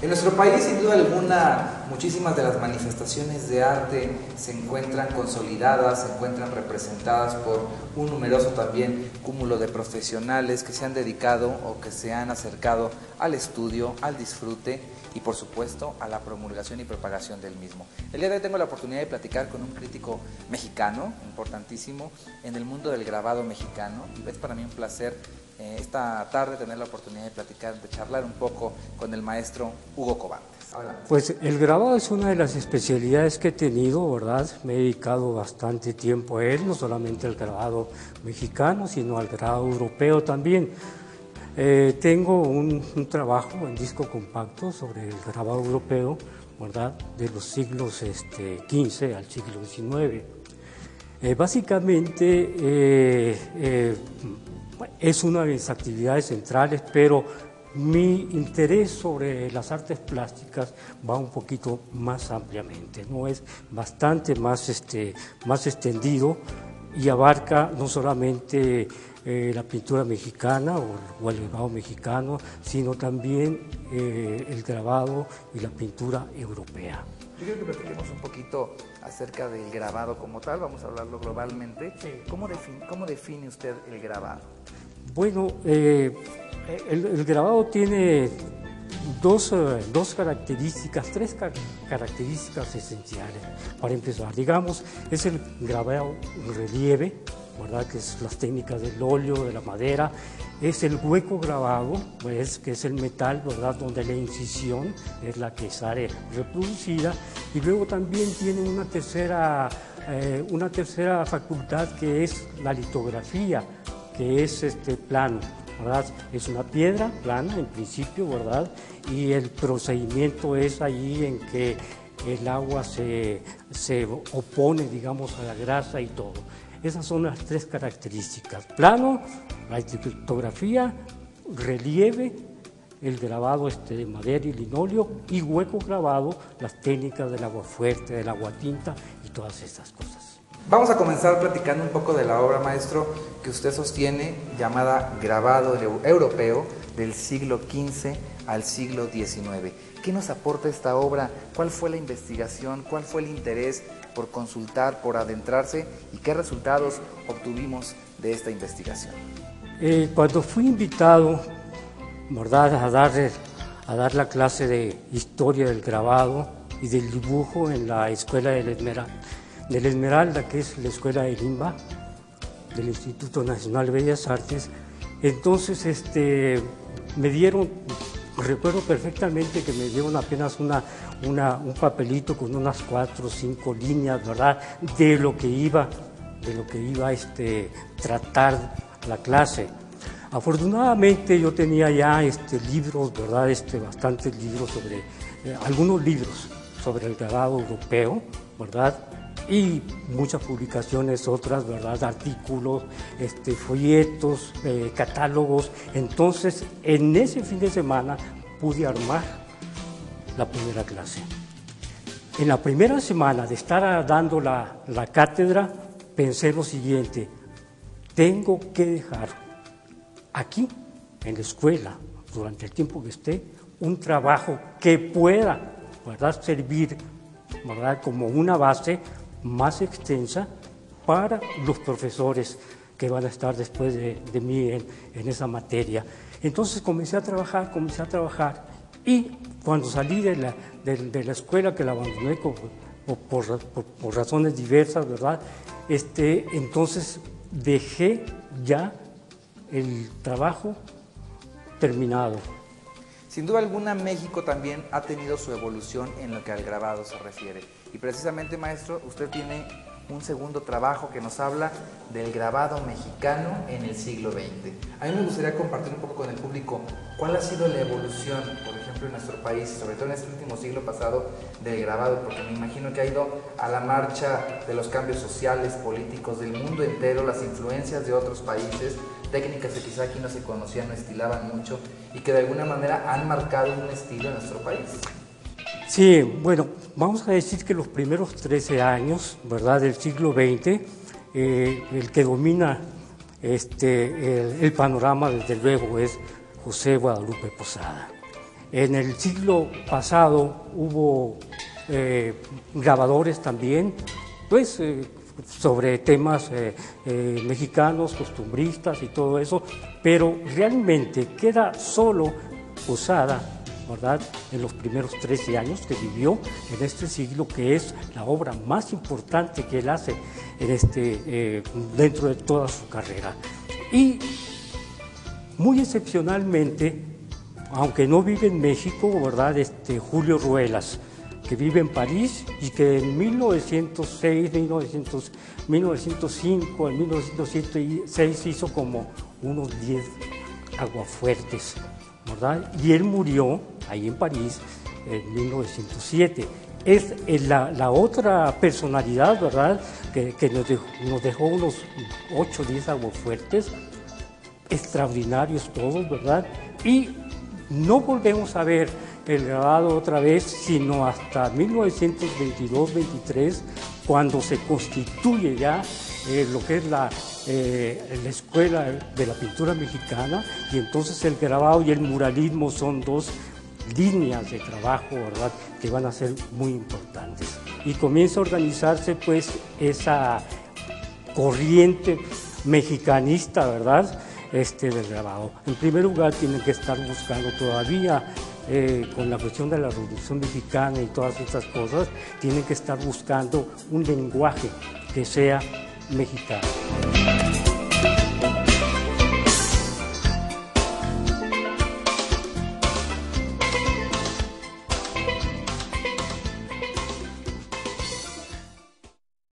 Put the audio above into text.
En nuestro país, sin duda alguna, muchísimas de las manifestaciones de arte se encuentran consolidadas, se encuentran representadas por un numeroso también cúmulo de profesionales que se han dedicado o que se han acercado al estudio, al disfrute y por supuesto a la promulgación y propagación del mismo. El día de hoy tengo la oportunidad de platicar con un crítico mexicano, importantísimo, en el mundo del grabado mexicano, y es para mí un placer esta tarde tener la oportunidad de platicar, de charlar un poco con el maestro Hugo Cobartes. Pues el grabado es una de las especialidades que he tenido, ¿verdad? Me he dedicado bastante tiempo a él, no solamente al grabado mexicano, sino al grabado europeo también. Tengo un trabajo en disco compacto sobre el grabado europeo, ¿verdad? De los siglos XV al siglo XIX. Básicamente es una de mis actividades centrales, pero mi interés sobre las artes plásticas va un poquito más ampliamente, ¿no? Es bastante más extendido y abarca no solamente la pintura mexicana o el grabado mexicano, sino también el grabado y la pintura europea. Yo quiero que platiquemos un poquito acerca del grabado como tal, vamos a hablarlo globalmente. Sí. ¿Cómo define usted el grabado? Bueno, el grabado tiene tres características esenciales. Para empezar, digamos, es el grabado en relieve, ¿verdad? Que es las técnicas del óleo, de la madera. Es el hueco grabado, pues, que es el metal, ¿verdad? Donde la incisión es la que sale reproducida. Y luego también tiene una tercera facultad, que es la litografía, que es plano, ¿verdad? Es una piedra plana en principio, ¿verdad? Y el procedimiento es ahí en que el agua se opone, digamos, a la grasa y todo. Esas son las tres características: plano, la litografía, relieve, el grabado de madera y linóleo, y hueco grabado, las técnicas del agua fuerte, del agua tinta y todas estas cosas. Vamos a comenzar platicando un poco de la obra, maestro, que usted sostiene, llamada Grabado Europeo del siglo XV al siglo XIX. ¿Qué nos aporta esta obra? ¿Cuál fue la investigación? ¿Cuál fue el interés por consultar, por adentrarse? ¿Y qué resultados obtuvimos de esta investigación? Cuando fui invitado, ¿verdad?, a dar la clase de historia del grabado y del dibujo en la Escuela del Esmeralda, que es la escuela de Limba, del Instituto Nacional de Bellas Artes, entonces me dieron, recuerdo perfectamente que me dieron apenas un papelito con unas 4 o 5 líneas, ¿verdad?, de lo que iba a tratar la clase. Afortunadamente yo tenía ya libros, ¿verdad?, bastantes libros sobre, algunos libros sobre el grabado europeo, ¿verdad?, y muchas publicaciones otras, ¿verdad?, artículos, folletos, catálogos. Entonces, en ese fin de semana pude armar la primera clase. En la primera semana de estar dando la cátedra, pensé lo siguiente: tengo que dejar aquí, en la escuela, durante el tiempo que esté, un trabajo que pueda, ¿verdad?, servir, ¿verdad?, como una base más extensa para los profesores que van a estar después de mí en esa materia. Entonces comencé a trabajar y cuando salí de la escuela, que la abandoné por razones diversas, ¿verdad?, entonces dejé ya el trabajo terminado. Sin duda alguna, México también ha tenido su evolución en lo que al grabado se refiere. Y precisamente, maestro, usted tiene un segundo trabajo que nos habla del grabado mexicano en el siglo XX. A mí me gustaría compartir un poco con el público cuál ha sido la evolución, por ejemplo, en nuestro país, sobre todo en este último siglo pasado, del grabado, porque me imagino que ha ido a la marcha de los cambios sociales, políticos del mundo entero, las influencias de otros países, técnicas que quizá aquí no se conocían, no estilaban mucho y que de alguna manera han marcado un estilo en nuestro país. Sí, bueno, vamos a decir que los primeros 13 años, ¿verdad?, del siglo XX, el que domina el panorama, desde luego, es José Guadalupe Posada. En el siglo pasado hubo grabadores también, pues sobre temas mexicanos, costumbristas y todo eso, pero realmente queda solo Posada, ¿verdad?, en los primeros 13 años que vivió en este siglo, que es la obra más importante que él hace en dentro de toda su carrera. Y muy excepcionalmente, aunque no vive en México, ¿verdad?, Julio Ruelas, que vive en París y que en 1906, 1905, en 1906 hizo como unos 10 aguafuertes, ¿verdad? Y él murió ahí en París en 1907. Es la otra personalidad, ¿verdad?, que nos dejó unos 8 o 10 aguafuertes, extraordinarios todos, ¿verdad? Y no volvemos a ver el grabado otra vez, sino hasta 1922-23, cuando se constituye ya lo que es la Escuela de la Pintura Mexicana, y entonces el grabado y el muralismo son dos líneas de trabajo, ¿verdad?, que van a ser muy importantes. Y comienza a organizarse pues esa corriente mexicanista, ¿verdad?, del grabado. En primer lugar, tienen que estar buscando todavía, con la cuestión de la Revolución Mexicana y todas estas cosas, tienen que estar buscando un lenguaje que sea mexicano.